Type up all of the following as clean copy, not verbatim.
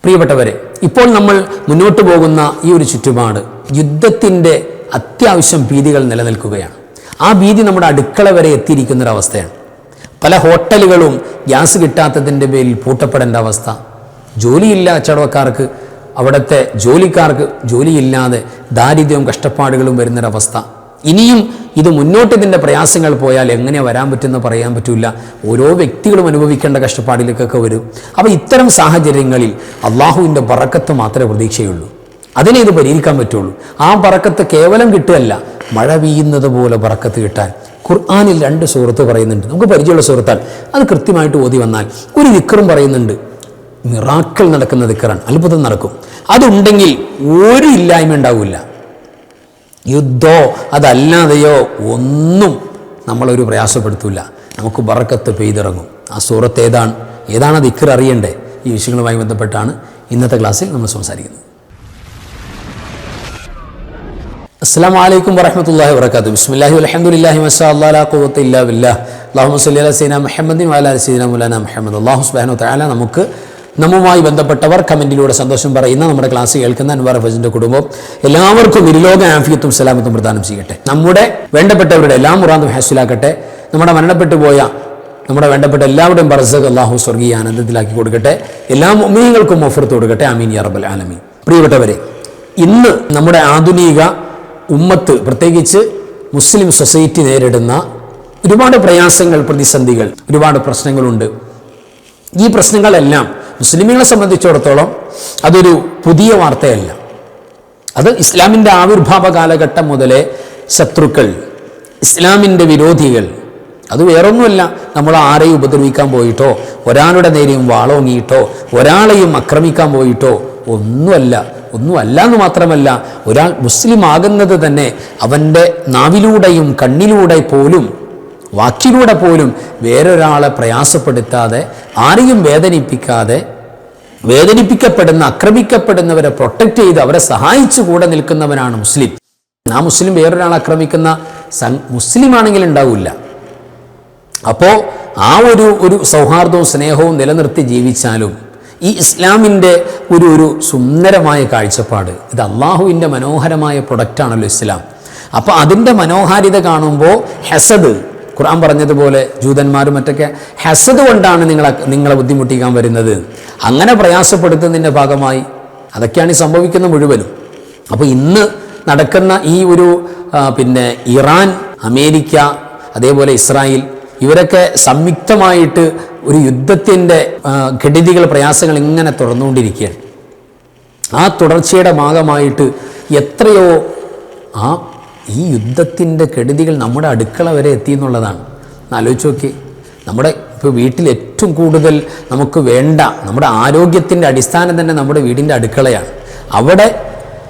പ്രിയപ്പെട്ടവരെ, ഇപ്പോൾ നമ്മൾ മുന്നോട്ട് പോകുന്ന ഈ ഒരു ചുറ്റുപാട് യുദ്ധത്തിൻ്റെ അത്യാവശ്യം ഭീതികൾ നിലനിൽക്കുകയാണ്. ആ ഭീതി നമ്മുടെ അടുക്കള വരെ എത്തിയിരിക്കുന്നൊരവസ്ഥയാണ്. പല ഹോട്ടലുകളും ഗ്യാസ് കിട്ടാത്തതിൻ്റെ പേരിൽ പൂട്ടപ്പെടേണ്ട അവസ്ഥ, ജോലിയില്ല കച്ചവടക്കാർക്ക്, അവിടുത്തെ ജോലിക്കാർക്ക് ജോലിയില്ലാതെ ദാരിദ്ര്യവും കഷ്ടപ്പാടുകളും വരുന്നൊരവസ്ഥ. ഇനിയും ഇത് മുന്നോട്ട് ഇതിൻ്റെ പ്രയാസങ്ങൾ പോയാൽ എങ്ങനെ വരാൻ പറ്റുമെന്ന് പറയാൻ പറ്റില്ല. ഓരോ വ്യക്തികളും അനുഭവിക്കേണ്ട കഷ്ടപ്പാടിലേക്കൊക്കെ വരും. അപ്പോൾ ഇത്തരം സാഹചര്യങ്ങളിൽ അള്ളാഹുവിൻ്റെ ബറക്കത്ത് മാത്രമേ പ്രതീക്ഷയുള്ളൂ. അതിനെ ഇത് പരിഹരിക്കാൻ പറ്റുള്ളൂ. ആ ബറക്കത്ത് കേവലം കിട്ടുകയല്ല, മഴ പെയ്യുന്നത് പോലെ ബറക്കത്ത് കിട്ടാൻ ഖുർആനിൽ 2 സൂറത്ത് പറയുന്നുണ്ട്. നമുക്ക് പരിചയമുള്ള സൂറത്താൽ അത് കൃത്യമായിട്ട് ഓതി വന്നാൽ ഒരു ദിക്റും പറയുന്നുണ്ട്. മിറാക്കിൾ നടക്കുന്ന ദിക്റാണ്, അത്ഭുതം നടക്കും. അതുണ്ടെങ്കിൽ ഒരു ഇല്ലായ്മ ഉണ്ടാവില്ല. യുദ്ധമോ അതല്ലാതെയോ ഒന്നും നമ്മളൊരു പ്രയാസപ്പെടുത്തില്ല. നമുക്ക് ബറക്കത്ത് പെയ്തിറങ്ങും. ആ സൂറത്ത് ഏതാണ് ദിക്ർ അറിയണ്ടേ? ഈ വിഷയങ്ങളുമായി ബന്ധപ്പെട്ടാണ് ഇന്നത്തെ ക്ലാസ്സിൽ നമ്മൾ സംസാരിക്കുന്നത്. അസ്സലാമു അലൈക്കും വറഹ്മത്തുള്ളാഹി വബറകാതുഹു. ബിസ്മില്ലാഹി വൽഹംദുലില്ലാഹി വമാ ലാ ഖുവത ഇല്ലാ ബില്ലാഹ്. അല്ലാഹുമ്മ സ്വല്ലി അലാ സയ്യിദിനാ മുഹമ്മദിൻ വഅലാ ആലി സയ്യിദിനാ മൗലാനാ മുഹമ്മദ്. അല്ലാഹു സുബ്ഹാനഹു വ തആല നമ്മുമായി ബന്ധപ്പെട്ടവർ കമൻറ്റിലൂടെ സന്തോഷം പറയുന്ന നമ്മുടെ ക്ലാസ് കേൾക്കുന്ന അൻവാർ ഫൈസിൻ്റെ കുടുംബം എല്ലാവർക്കും ഇരുലോക ആഫിയത്തും സലാമത്തും പ്രദാനം ചെയ്യട്ടെ. നമ്മുടെ വേണ്ടപ്പെട്ടവരുടെ എല്ലാ മുറാദും ഹാസിലാക്കട്ടെ. നമ്മുടെ മരണപ്പെട്ടു പോയ നമ്മുടെ വേണ്ടപ്പെട്ട എല്ലാവരുടെയും ബർസഖ് അല്ലാഹു സ്വർഗീയ ആനന്ദത്തിലാക്കി കൊടുക്കട്ടെ. എല്ലാ മുഅ്മിനീങ്ങൾക്കും മഗ്ഫിറത്ത് കൊടുക്കട്ടെ. ആമീൻ യാ റബ്ബൽ ആലമീൻ. പ്രിയപ്പെട്ടവരെ, ഇന്ന് നമ്മുടെ ആധുനിക ഉമ്മത്ത്, പ്രത്യേകിച്ച് മുസ്ലിം സൊസൈറ്റി നേരിടുന്ന ഒരുപാട് പ്രയാസങ്ങൾ, പ്രതിസന്ധികൾ, ഒരുപാട് പ്രശ്നങ്ങളുണ്ട്. ഈ പ്രശ്നങ്ങളെല്ലാം മുസ്ലിമീങ്ങളെ സംബന്ധിച്ചിടത്തോളം അതൊരു പുതിയ വാർത്തയല്ല. അത് ഇസ്ലാമിൻ്റെ ആവിർഭാവ കാലഘട്ടം മുതലേ ശത്രുക്കൾ, ഇസ്ലാമിൻ്റെ വിരോധികൾ, അത് വേറൊന്നുമല്ല, നമ്മൾ ആരെയും ഉപദ്രവിക്കാൻ പോയിട്ടോ ഒരാളുടെ നേരെയും വാളോങ്ങിയിട്ടോ ഒരാളെയും ആക്രമിക്കാൻ പോയിട്ടോ ഒന്നുമല്ല എന്ന് മാത്രമല്ല, ഒരാൾ മുസ്ലിം ആകുന്നത് തന്നെ അവൻ്റെ നാവിലൂടെയും കണ്ണിലൂടെ പോലും വാക്കിലൂടെ പോലും വേറൊരാളെ പ്രയാസപ്പെടുത്താതെ, ആരെയും വേദനിപ്പിക്കാതെ, വേദനിപ്പിക്കപ്പെടുന്ന ആക്രമിക്കപ്പെടുന്നവരെ പ്രൊട്ടക്റ്റ് ചെയ്ത് അവരെ സഹായിച്ചു കൂടെ നിൽക്കുന്നവനാണ് മുസ്ലിം. ആ മുസ്ലിം വേറൊരാളെ ആക്രമിക്കുന്ന മുസ്ലിമാണെങ്കിൽ ഉണ്ടാവില്ല. അപ്പോൾ ആ ഒരു സൗഹാർദ്ദവും സ്നേഹവും നിലനിർത്തി ജീവിച്ചാലും ഈ ഇസ്ലാമിൻ്റെ ഒരു സുന്ദരമായ കാഴ്ചപ്പാട്, ഇത് അള്ളാഹുവിൻ്റെ മനോഹരമായ പ്രൊഡക്റ്റാണല്ലോ ഇസ്ലാം. അപ്പോൾ അതിൻ്റെ മനോഹാരിത കാണുമ്പോൾ ഹസദ്, ഖുർആൻ പറഞ്ഞതുപോലെ ജൂതന്മാരും മറ്റൊക്കെ ഹസദ് കൊണ്ടാണ് നിങ്ങളെ ബുദ്ധിമുട്ടിക്കാൻ വരുന്നത്, അങ്ങനെ പ്രയാസപ്പെടുത്തുന്നതിൻ്റെ ഭാഗമായി അതൊക്കെയാണ് ഈ സംഭവിക്കുന്നത് മുഴുവനും. അപ്പോൾ ഇന്ന് നടക്കുന്ന ഈ ഇറാൻ, അമേരിക്ക, അതേപോലെ ഇസ്രായേൽ, ഇവരൊക്കെ സംയുക്തമായിട്ട് ഒരു യുദ്ധത്തിൻ്റെ കെടുതികൾ, പ്രയാസങ്ങൾ ഇങ്ങനെ തുടർന്നുകൊണ്ടിരിക്കുകയാണ്. ആ തുടർച്ചയുടെ ഭാഗമായിട്ട് എത്രയോ ഈ യുദ്ധത്തിൻ്റെ കെടുതികൾ നമ്മുടെ അടുക്കള വരെ എത്തി എന്നുള്ളതാണ്. ആലോചിച്ച് നോക്കി, ഇപ്പോൾ വീട്ടിൽ ഏറ്റവും കൂടുതൽ നമുക്ക് വേണ്ട നമ്മുടെ ആരോഗ്യത്തിൻ്റെ അടിസ്ഥാനം തന്നെ നമ്മുടെ വീടിൻ്റെ അടുക്കളയാണ്. അവിടെ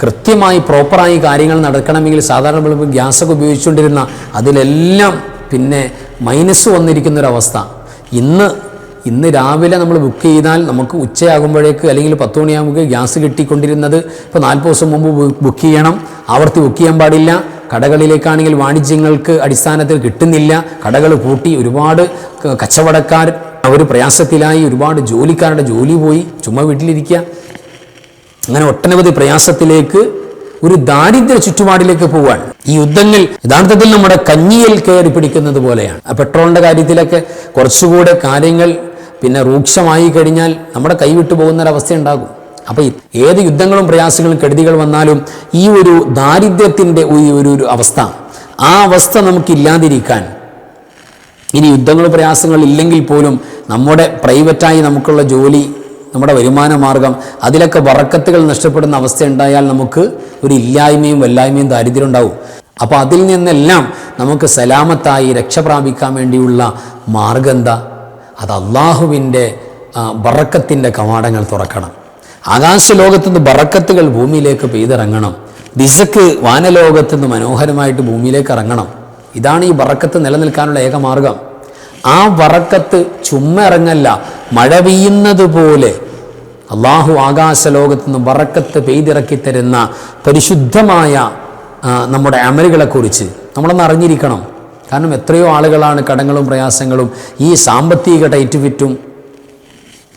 കൃത്യമായി പ്രോപ്പറായി കാര്യങ്ങൾ നടക്കണമെങ്കിൽ സാധാരണ നമ്മൾ ഗ്യാസൊക്കെ ഉപയോഗിച്ചുകൊണ്ടിരുന്ന അതിലെല്ലാം പിന്നെ മൈനസ് വന്നിരിക്കുന്നൊരവസ്ഥ. ഇന്ന് രാവിലെ നമ്മൾ ബുക്ക് ചെയ്താൽ നമുക്ക് ഉച്ചയാകുമ്പോഴേക്ക് അല്ലെങ്കിൽ 10 മണിയാകുമ്പോൾ ഗ്യാസ് കിട്ടിക്കൊണ്ടിരുന്നത് ഇപ്പോൾ 40 ദിവസം മുമ്പ് ബുക്ക് ചെയ്യണം, ആവർത്തി ബുക്ക് ചെയ്യാൻ പാടില്ല. കടകളിലേക്കാണെങ്കിൽ വാണിജ്യങ്ങൾക്ക് അടിസ്ഥാനത്തിൽ കിട്ടുന്നില്ല, കടകൾ പൂട്ടി, ഒരുപാട് കച്ചവടക്കാർ അവർ പ്രയാസത്തിലായി, ഒരുപാട് ജോലിക്കാരുടെ ജോലി പോയി, ചുമ്മാ വീട്ടിലിരിക്കുക. അങ്ങനെ ഒട്ടനവധി പ്രയാസത്തിലേക്ക്, ഒരു ദാരിദ്ര്യ ചുറ്റുപാടിലേക്ക് പോവാൻ ഈ യുദ്ധങ്ങൾ യഥാർത്ഥത്തിൽ നമ്മുടെ കഞ്ഞിയിൽ കയറി പിടിക്കുന്നത് പോലെയാണ്. പെട്രോളിൻ്റെ കാര്യത്തിലൊക്കെ കുറച്ചുകൂടെ കാര്യങ്ങൾ രൂക്ഷമായി കഴിഞ്ഞാൽ നമ്മുടെ കൈവിട്ടു പോകുന്നൊരവസ്ഥ ഉണ്ടാകും. അപ്പോൾ ഏത് യുദ്ധങ്ങളും പ്രയാസങ്ങളും കെടുതികൾ വന്നാലും ഈ ഒരു ദാരിദ്ര്യത്തിൻ്റെ ഒരു അവസ്ഥ, ആ അവസ്ഥ നമുക്കില്ലാതിരിക്കാൻ, ഇനി യുദ്ധങ്ങളും പ്രയാസങ്ങൾ ഇല്ലെങ്കിൽ പോലും നമ്മുടെ പ്രൈവറ്റായി നമുക്കുള്ള ജോലി, നമ്മുടെ വരുമാന മാർഗം, അതിലൊക്കെ ബറക്കത്തുകൾ നഷ്ടപ്പെടുന്ന അവസ്ഥ ഉണ്ടായാൽ നമുക്ക് ഒരു ഇല്ലായ്മയും വല്ലായ്മയും ദാരിദ്ര്യം ഉണ്ടാവും. അപ്പോൾ അതിൽ നിന്നെല്ലാം നമുക്ക് സലാമത്തായി രക്ഷ പ്രാപിക്കാൻ വേണ്ടിയുള്ള മാർഗം എന്താ? അത് അള്ളാഹുവിൻ്റെ ബറക്കത്തിൻ്റെ കവാടങ്ങൾ തുറക്കണം. ആകാശലോകത്തുനിന്ന് ബറക്കത്തുകൾ ഭൂമിയിലേക്ക് പെയ്തിറങ്ങണം. റിസ്ക് വാനലോകത്തുനിന്ന് മനോഹരമായിട്ട് ഭൂമിയിലേക്ക് ഇറങ്ങണം. ഇതാണ് ഈ ബറക്കത്ത് നിലനിൽക്കാനുള്ള ഏക മാർഗം. ആ ബറക്കത്ത് ചുമ്മാ ഇറങ്ങല്ല, മഴ പെയ്യുന്നത് പോലെ അള്ളാഹു ആകാശലോകത്തുനിന്ന് ബറക്കത്ത് പെയ്തിറക്കി തരുന്ന പരിശുദ്ധമായ നമ്മുടെ അമലുകളെക്കുറിച്ച് നമ്മളൊന്ന് അറിഞ്ഞിരിക്കണം. കാരണം എത്രയോ ആളുകളാണ് കടങ്ങളും പ്രയാസങ്ങളും ഈ സാമ്പത്തിക ടൈറ്റ് ഫിറ്റും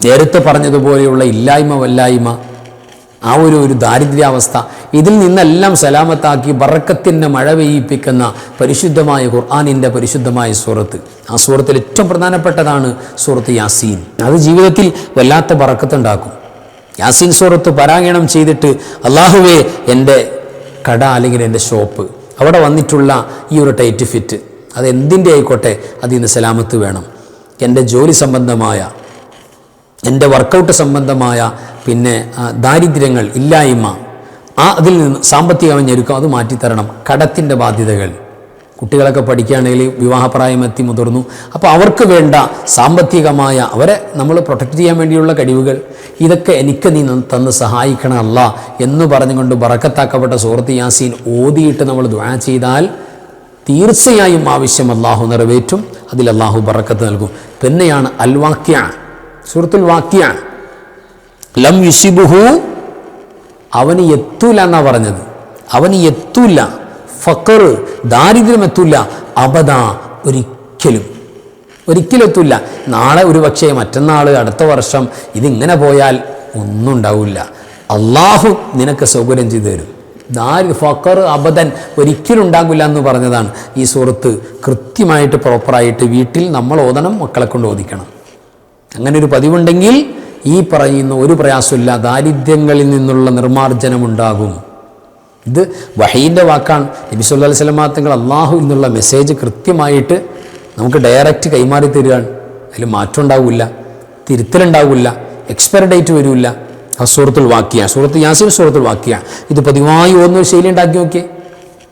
നേരത്തെ പറഞ്ഞതുപോലെയുള്ള ഇല്ലായ്മ വല്ലായ്മ, ആ ഒരു ദാരിദ്ര്യാവസ്ഥ, ഇതിൽ നിന്നെല്ലാം സലാമത്താക്കി ബറക്കത്തിൻ്റെ മഴ പെയ്യിപ്പിക്കുന്ന പരിശുദ്ധമായ ഖുർആനിൻ്റെ പരിശുദ്ധമായ സൂറത്ത്. ആ സൂറത്തിൽ ഏറ്റവും പ്രധാനപ്പെട്ടതാണ് സൂറത്ത് യാസീൻ. അത് ജീവിതത്തിൽ വല്ലാത്ത ബറക്കത്തുണ്ടാക്കും. യാസീൻ സൂറത്ത് പാരായണം ചെയ്തിട്ട് അള്ളാഹുവേ എൻ്റെ കട അല്ലെങ്കിൽ എൻ്റെ ഷോപ്പ്, അവിടെ വന്നിട്ടുള്ള ഈ ഒരു ടൈറ്റ് ഫിറ്റ്, അത് എന്തിൻ്റെ ആയിക്കോട്ടെ, അതിന് സലാമത്ത് വേണം. എൻ്റെ ജോലി സംബന്ധമായ, എൻ്റെ വർക്കൗട്ട് സംബന്ധമായ, പിന്നെ ദാരിദ്ര്യങ്ങൾ, ഇല്ലായ്മ, അതിൽ നിന്ന് സാമ്പത്തികമായി ഞെരുക്കം, അത് മാറ്റിത്തരണം. കടത്തിൻ്റെ ബാധ്യതകൾ, കുട്ടികളൊക്കെ പഠിക്കുകയാണെങ്കിൽ വിവാഹപ്രായമെത്തി മുതിർന്നു, അപ്പോൾ അവർക്ക് വേണ്ട സാമ്പത്തികമായ, അവരെ നമ്മൾ പ്രൊട്ടക്റ്റ് ചെയ്യാൻ വേണ്ടിയുള്ള കഴിവുകൾ, ഇതൊക്കെ എനിക്ക് നീ തന്ന് സഹായിക്കണം അല്ലാ എന്ന് പറഞ്ഞുകൊണ്ട് ബറക്കത്താക്കപ്പെട്ട സൂറത്ത് യാസീൻ ഓതിയിട്ട് നമ്മൾ ദുആ ചെയ്താൽ തീർച്ചയായും ആവശ്യം അല്ലാഹു നിറവേറ്റും, അതിൽ അല്ലാഹു ബറക്കത്ത് നൽകും. പിന്നെയാണ് അൽ വാഖിയ, സൂറത്തുൽ വാഖിയ. ലം യുസിബുഹു, അവന് എത്തൂല എന്നാ പറഞ്ഞത്, അവന് എത്തൂല. ഫഖർ, ദാരിദ്ര്യം എത്തൂല. അബദ, ഒരിക്കലും എത്തൂല. നാളെ ഒരു പക്ഷേ, മറ്റന്നാൾ, അടുത്ത വർഷം, ഇതിങ്ങനെ പോയാൽ ഒന്നും ഉണ്ടാവില്ല. അള്ളാഹു നിനക്ക് സൗകര്യം ചെയ്തു തരും. ഫഖർ അബദൻ, ഒരിക്കലും ഉണ്ടാകില്ല എന്ന് പറഞ്ഞതാണ്. ഈ സൂറത്ത് കൃത്യമായിട്ട് പ്രോപ്പറായിട്ട് വീട്ടിൽ നമ്മൾ ഓതണം, മക്കളെ കൊണ്ട് ഓദിക്കണം. അങ്ങനെ ഒരു പതിവുണ്ടെങ്കിൽ ഈ പറയുന്ന ഒരു പ്രയാസമില്ല, ദാരിദ്ര്യങ്ങളിൽ നിന്നുള്ള നിർമ്മാർജ്ജനമുണ്ടാകും. ഇത് വഹീൻ്റെ വാക്കാണ്. നബി സല്ലല്ലാഹു അലൈഹി വസല്ലം തങ്ങൾ അള്ളാഹു എന്നുള്ള മെസ്സേജ് കൃത്യമായിട്ട് നമുക്ക് ഡയറക്റ്റ് കൈമാറി തരികയാണ്. അതിൽ മാറ്റം ഉണ്ടാവില്ല, തിരുത്തലുണ്ടാവില്ല, എക്സ്പയർ ഡേറ്റ് വരില്ല. ആ സൂറത്തുൽ വാഖിയ, സൂറത്ത് യാസീൻ സൂറത്തുൽ വാഖിയ. ഇത് പതിവായി ഓന്നൊരു ശൈലി ഉണ്ടാക്കി നോക്കിയേ.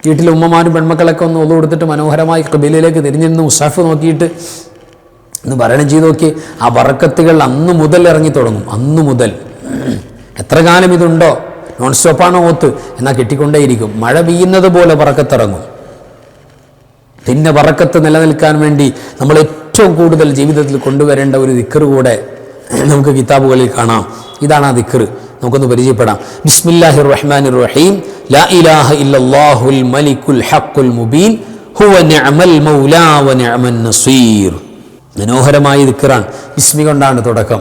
വീട്ടിലെ ഉമ്മമാരും പെൺമക്കളൊക്കെ ഒന്ന് ഒന്നു കൊടുത്തിട്ട് മനോഹരമായി ഖിബലയിലേക്ക് തിരിഞ്ഞിരുന്ന് മുസാഫ് നോക്കിയിട്ട് ഒന്ന് ഭരണം ചെയ്ത് നോക്കി. ആ ബറക്കത്തുകൾ അന്ന് മുതൽ ഇറങ്ങി തുടങ്ങും. അന്ന് മുതൽ എത്ര കാലം ഇതുണ്ടോ, നോൺ സ്റ്റോപ്പാണോ ഓത്ത്, എന്നാൽ കിട്ടിക്കൊണ്ടേയിരിക്കും. മഴ പെയ്യുന്നത് പോലെ ബറക്കത്തിറങ്ങും. പിന്നെ ബറക്കത്ത് നിലനിൽക്കാൻ വേണ്ടി നമ്മൾ ഏറ്റവും കൂടുതൽ ജീവിതത്തിൽ കൊണ്ടുവരേണ്ട ഒരു ദിക്ർ കൂടെ നമുക്ക് കിതാബുകളിൽ കാണാം. ഇതാണ് ആ ദിക്ർ, നമുക്കൊന്ന് പരിചയപ്പെടാം. ബിസ്മില്ലാഹിർ റഹ്മാനിർ റഹീം. ലാ ഇലാഹ ഇല്ലല്ലാഹുൽ മലിക്കുൽ ഹഖുൽ മുബീൻ ഹുവ നിഅമൽ മൗലാ വ നിഅമൻ നസീർ. മനോഹരമായ ദിക്റാണ്. ബിസ്മി കൊണ്ടാണ് തുടക്കം.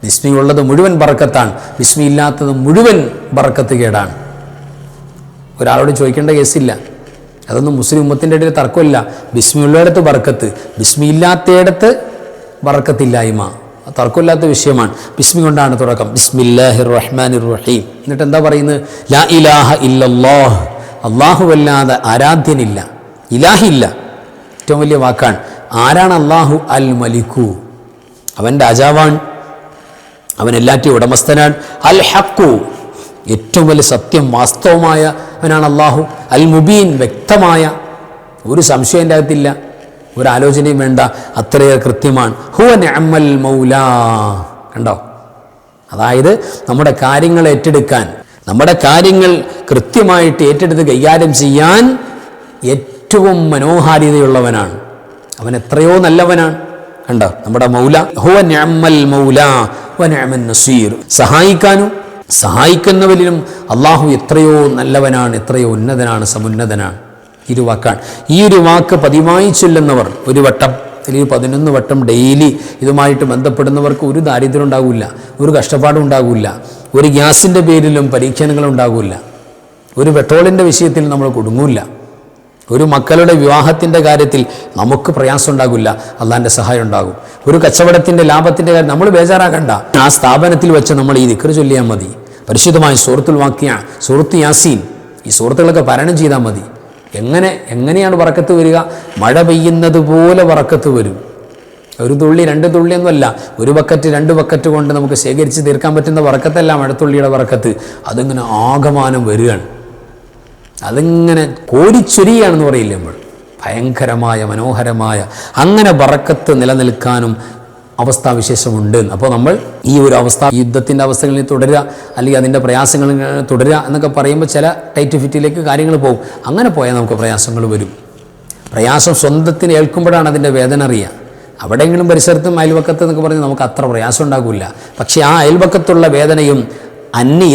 ബിസ്മി ഉള്ളത് മുഴുവൻ ബറക്കത്താണ്, ബിസ്മി ഇല്ലാത്തത് മുഴുവൻ ബറക്കത്ത് കേടാണ്. ഒരാളോട് ചോദിക്കേണ്ട കേസില്ല. അതൊന്നും മുസ്ലിം ഉമ്മത്തിൻ്റെ ഇടയിൽ തർക്കമില്ല. ബിസ്മി ഉള്ളിടത്ത് ബറക്കത്ത്, ബിസ്മി ഇല്ലാത്തയിടത്ത് ബറക്കത്തില്ലായ്മ, തർക്കമില്ലാത്ത വിഷയമാണ്. ബിസ്മി കൊണ്ടാണ് തുടക്കം. ബിസ്മില്ലാഹിർ റഹ്മാനിർ റഹീം. എന്നിട്ട് എന്താ പറയുന്നത്? ലാ ഇലാഹ ഇല്ലല്ലാഹ്, അല്ലാഹുവല്ലാതെ ആരാധ്യനില്ല, ഇലാഹില്ല. ഏറ്റവും വലിയ വാക്കാണ്. ആരാണ് അല്ലാഹു? അൽ മലിക്കു, അവൻ രാജാവാണ്, അവൻ എല്ലാറ്റിയും ഉടമസ്ഥനാണ്. അൽ ഹഖു, ഏറ്റവും വലിയ സത്യം വാസ്തവമായ അവനാണ് അല്ലാഹു. അൽ മുബീൻ, വ്യക്തമായ, ഒരു സംശയം എൻ്റെ അകത്തില്ല, ഒരു ആലോചനയും വേണ്ട, അത്രയേറെ കൃത്യമാണ്. ഹുവ നിഅമൽ മൗലാ. കണ്ടോ? അതായത് നമ്മുടെ കാര്യങ്ങൾ ഏറ്റെടുക്കാൻ, നമ്മുടെ കാര്യങ്ങൾ കൃത്യമായിട്ട് ഏറ്റെടുത്ത് കൈകാര്യം ചെയ്യാൻ ഏറ്റവും മനോഹാരിതയുള്ളവനാണ് അവൻ. എത്രയോ നല്ലവനാണ്. കണ്ടോ? നമ്മുടെ മൗല. ഹുവ നിഅമൽ മൗലാ വ നിഅമൻ നസീർ. സഹായിക്കാനും സഹായിക്കുന്നവരിലും അള്ളാഹു എത്രയോ നല്ലവനാണ്, എത്രയോ ഉന്നതനാണ്, സമുന്നതനാണ്. ഈ വാക്കാണ്. ഈ ഒരു വാക്ക് പതിവായി ചൊല്ലുന്നവർ, ഒരു വട്ടം അല്ലെങ്കിൽ 11 വട്ടം ഡെയിലി ഇതുമായിട്ട് ബന്ധപ്പെടുന്നവർക്ക് ഒരു ദാരിദ്ര്യം ഉണ്ടാകില്ല, ഒരു കഷ്ടപ്പാടും ഉണ്ടാകില്ല, ഒരു ഗ്യാസിൻ്റെ പേരിലും പരീക്ഷണങ്ങളും ഉണ്ടാകില്ല, ഒരു പെട്രോളിൻ്റെ വിഷയത്തിൽ നമ്മൾ കുടുങ്ങില്ല, ഒരു മക്കളുടെ വിവാഹത്തിൻ്റെ കാര്യത്തിൽ നമുക്ക് പ്രയാസം ഉണ്ടാകില്ല, അള്ളാഹിൻ്റെ സഹായം ഉണ്ടാകും. ഒരു കച്ചവടത്തിൻ്റെ ലാഭത്തിൻ്റെ കാര്യം നമ്മൾ ബേജാറാക്കണ്ട. ആ സ്ഥാപനത്തിൽ വെച്ച് നമ്മൾ ഈ ദിക്ർ ചൊല്ലിയാൽ മതി. പരിശുദ്ധമായ സൂറത്തുൽ വാഖിയ, സൂറത്ത് യാസീൻ, ഈ സൂറത്തുകളൊക്കെ പാരായണം ചെയ്താൽ മതി. എങ്ങനെയാണ് ബറക്കത്ത് വരിക? മഴ പെയ്യുന്നത് പോലെ ബറക്കത്ത് വരും. ഒരു തുള്ളി 2 തുള്ളിയൊന്നുമല്ല, 1 ബക്കറ്റ് 2 ബക്കറ്റ് കൊണ്ട് നമുക്ക് ശേഖരിച്ച് തീർക്കാൻ പറ്റുന്ന ബറക്കത്തല്ല മഴത്തുള്ളിയുടെ ബറക്കത്ത്. അതിങ്ങനെ ആകമാനം വരികയാണ്, അതിങ്ങനെ കോരിച്ചൊരിയാണെന്ന് പറയില്ല നമ്മൾ. ഭയങ്കരമായ മനോഹരമായ അങ്ങനെ ബറക്കത്ത് നിലനിൽക്കാനും അവസ്ഥാവിശേഷമുണ്ട്. അപ്പോൾ നമ്മൾ ഈ ഒരു അവസ്ഥ, യുദ്ധത്തിൻ്റെ അവസ്ഥകളിൽ തുടരുക, അല്ലെങ്കിൽ അതിൻ്റെ പ്രയാസങ്ങൾ തുടരുക എന്നൊക്കെ പറയുമ്പോൾ ചില ടൈറ്റ് ഫിറ്റിലേക്ക് കാര്യങ്ങൾ പോകും. അങ്ങനെ പോയാൽ നമുക്ക് പ്രയാസങ്ങൾ വരും. പ്രയാസം സ്വന്തത്തിന് ഏൽക്കുമ്പോഴാണ് അതിൻ്റെ വേദന അറിയുക. അവിടെയെങ്കിലും പരിസരത്തും അയൽവക്കത്ത് എന്നൊക്കെ പറഞ്ഞ് നമുക്ക് അത്ര പ്രയാസം ഉണ്ടാകില്ല. പക്ഷേ ആ അയൽവക്കത്തുള്ള വേദനയും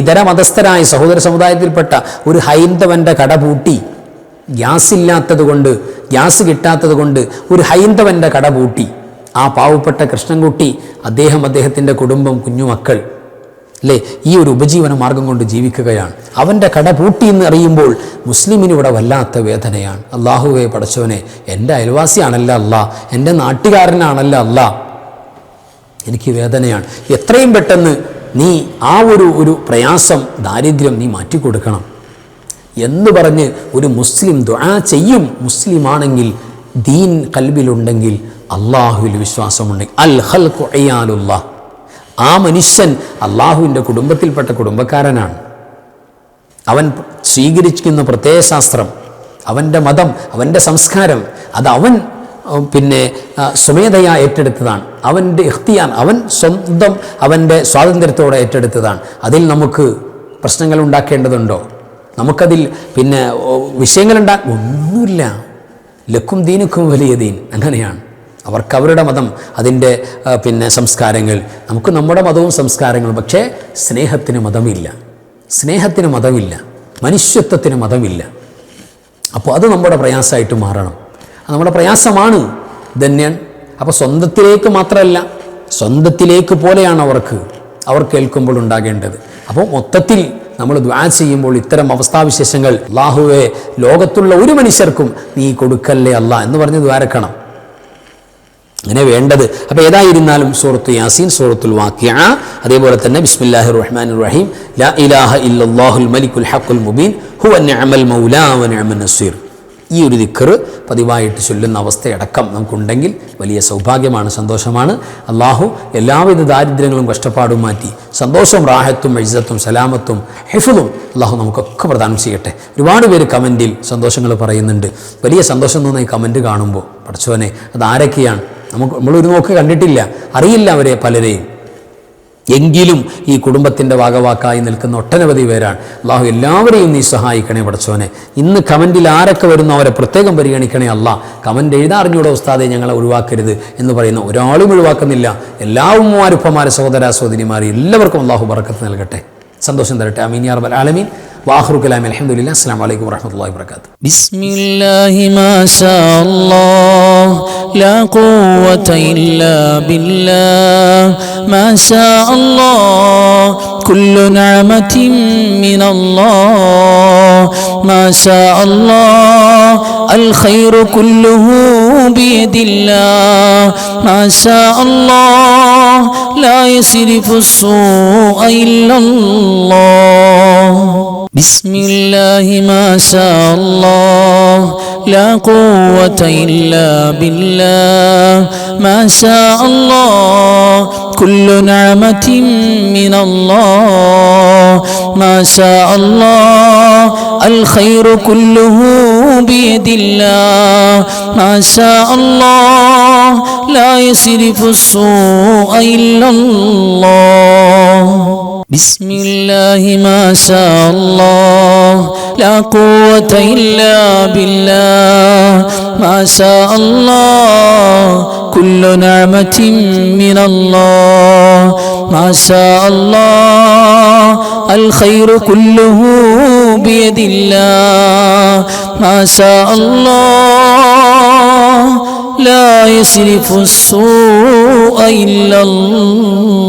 ഇതര മതസ്ഥരായ സഹോദര സമുദായത്തിൽപ്പെട്ട ഒരു ഹൈന്ദവൻ്റെ കട പൂട്ടി, ഗ്യാസ് ഇല്ലാത്തത് കൊണ്ട്, ഗ്യാസ് കിട്ടാത്തത് കൊണ്ട് ഒരു ഹൈന്ദവൻ്റെ കട പൂട്ടി, ആ പാവപ്പെട്ട കൃഷ്ണൻകുട്ടി, അദ്ദേഹത്തിൻ്റെ കുടുംബം, കുഞ്ഞുമക്കൾ അല്ലേ, ഈ ഒരു ഉപജീവന മാർഗം കൊണ്ട് ജീവിക്കുകയാണ്. അവൻ്റെ കട പൂട്ടി എന്ന് അറിയുമ്പോൾ മുസ്ലിമിനിവിടെ വല്ലാത്ത വേദനയാണ്. അള്ളാഹുവേ പടച്ചവനെ, എൻ്റെ അയൽവാസിയാണല്ല അല്ലാ, എൻ്റെ നാട്ടുകാരനാണല്ല അല്ലാ, എനിക്ക് വേദനയാണ്. എത്രയും പെട്ടെന്ന് നീ ആ ഒരു പ്രയാസം, ദാരിദ്ര്യം നീ മാറ്റിക്കൊടുക്കണം എന്ന് പറഞ്ഞ് ഒരു മുസ്ലിം ദുആ ചെയ്യും. മുസ്ലിമാണെങ്കിൽ, ദീൻ കൽബിലുണ്ടെങ്കിൽ, അള്ളാഹുവിൽ വിശ്വാസമുണ്ടെങ്കിൽ, അൽ ഖൽഖു ഇയാലുല്ലാഹ്, ആ മനുഷ്യൻ അള്ളാഹുവിൻ്റെ കുടുംബത്തിൽപ്പെട്ട കുടുംബക്കാരനാണ്. അവൻ സ്വീകരിക്കുന്ന പ്രത്യയശാസ്ത്രം, അവൻ്റെ മതം, അവൻ്റെ സംസ്കാരം, അത് അവൻ സ്വമേധയാ ഏറ്റെടുത്തതാണ്. അവൻ്റെ ഇഖ്തിയാർ, അവൻ സ്വന്തം അവൻ്റെ സ്വാതന്ത്ര്യത്തോടെ ഏറ്റെടുത്തതാണ്. അതിൽ നമുക്ക് പ്രശ്നങ്ങൾ ഉണ്ടാക്കേണ്ടതുണ്ടോ? നമുക്കതിൽ ഒന്നുമില്ല. ലക്കും ദീനുക്കും വലിയ ദീൻ, അങ്ങനെയാണ്. അവർക്ക് അവരുടെ മതം, അതിൻ്റെ സംസ്കാരങ്ങൾ, നമുക്ക് നമ്മുടെ മതവും സംസ്കാരങ്ങളും. പക്ഷേ സ്നേഹത്തിന് മതമില്ല, സ്നേഹത്തിന് മതമില്ല, മനുഷ്യത്വത്തിന് മതമില്ല. അപ്പോൾ അത് നമ്മുടെ പ്രയാസമായിട്ട് മാറണം. അത് നമ്മുടെ പ്രയാസമാണ് ധന്യൻ. അപ്പോൾ സ്വന്തത്തിലേക്ക് മാത്രമല്ല, സ്വന്തത്തിലേക്ക് പോലെയാണ് അവർ കേൾക്കുമ്പോൾ ഉണ്ടാകേണ്ടത്. അപ്പോൾ മൊത്തത്തിൽ നമ്മൾ ദുആ ചെയ്യുമ്പോൾ ഇത്തരം അവസ്ഥാവിശേഷങ്ങൾ, അല്ലാഹുവേ ലോകത്തുള്ള ഒരു മനുഷ്യർക്കും നീ കൊടുക്കല്ലേ അല്ലാ എന്ന് പറഞ്ഞ് ദ്വാരക്കണം. അങ്ങനെ വേണ്ടത്. അപ്പോൾ ഏതായിരുന്നാലും സൂറത്തു യാസീൻ, സൂറത്തുൽ വാഖിഅ, അതേപോലെ തന്നെ ബിസ്മില്ലാഹിർ റഹ്മാനിർ റഹീം, ലാ ഇലാഹ ഇല്ലല്ലാഹുൽ മലിക്കുൽ ഹഖുൽ മുബീൻ ഹുവ നിഅമൽ മൗലാ വ നിഅമൻ നസീർ. ഈ ഒരു ദിക്ർ പതിവായിട്ട് ചൊല്ലുന്ന അവസ്ഥയടക്കം നമുക്കുണ്ടെങ്കിൽ വലിയ സൗഭാഗ്യമാണ്, സന്തോഷമാണ്. അള്ളാഹു എല്ലാവിധ ദാരിദ്ര്യങ്ങളും കഷ്ടപ്പാടും മാറ്റി സന്തോഷവും റാഹത്തും ഇസ്സത്തും സലാമത്തും ഹിഫ്ളും അള്ളാഹു നമുക്കൊക്കെ പ്രദാനം ചെയ്യട്ടെ. ഒരുപാട് പേര് കമൻറ്റിൽ സന്തോഷങ്ങൾ പറയുന്നുണ്ട്. വലിയ സന്തോഷം തോന്നുന്ന ഈ കമൻറ്റ് കാണുമ്പോൾ, പടച്ചോനെ അതാരൊക്കെയാണ്? നമ്മളൊരു നോക്ക് കണ്ടിട്ടില്ല, അറിയില്ല അവരെ പലരെയും. എങ്കിലും ഈ കുടുംബത്തിൻ്റെ ഭാഗവാക്കായി നിൽക്കുന്ന ഒട്ടനവധി പേരാണ്. അള്ളാഹു എല്ലാവരെയും നീ സഹായിക്കണേ പടച്ചോനെ. ഇന്ന് കമൻറ്റിൽ ആരൊക്കെ വരുന്നു അവരെ പ്രത്യേകം പരിഗണിക്കണേ അല്ലാ. കമൻറ്റ് എഴുതാറിഞ്ഞൂടെ ഉസ്താദെ, ഞങ്ങളെ ഒഴിവാക്കരുത് എന്ന് പറയുന്ന ഒരാളും ഒഴിവാക്കുന്നില്ല. എല്ലാ ഉമ്മമാരും ഉപ്പമാരും സഹോദര സഹോദരിമാരും എല്ലാവർക്കും അള്ളാഹു ബറക്കത്ത് നൽകട്ടെ, സന്തോഷം തരട്ടെ. ആമീൻ യാ റബ്ബൽ ആലമീൻ. വാഖിറു കലാമി അൽഹംദുലില്ലാഹ്. അസ്സലാമു അലൈക്കും വറഹ്മത്തുള്ളാഹി വബറകാതുഹു. ബിസ്മില്ലാഹി മാഷാ അല്ലാഹ് ലാ ഖുവത ഇല്ലാ ബില്ലാഹ് മാഷാ അല്ലാഹ് കുല്ലു നിഅമതിൻ മിനല്ലാഹ് മാഷാ അല്ലാഹ് അൽ ഖൈറു കുല്ലുഹു ബിയദില്ലാഹ് മാഷാ അല്ലാഹ് ലാ യസ്രിഫു السوء إلا الله بسم الله ما شاء الله لا قوة إلا بالله ما شاء الله كل نعمة من الله ما شاء الله الخير كله بيد الله ما شاء الله لا يصرف السوء إلا الله بسم الله ما شاء الله لا قوة إلا بالله ما شاء الله كل نعمة من الله ما شاء الله الخير كله بيد الله ما شاء الله لا يصرف السوء إلا الله.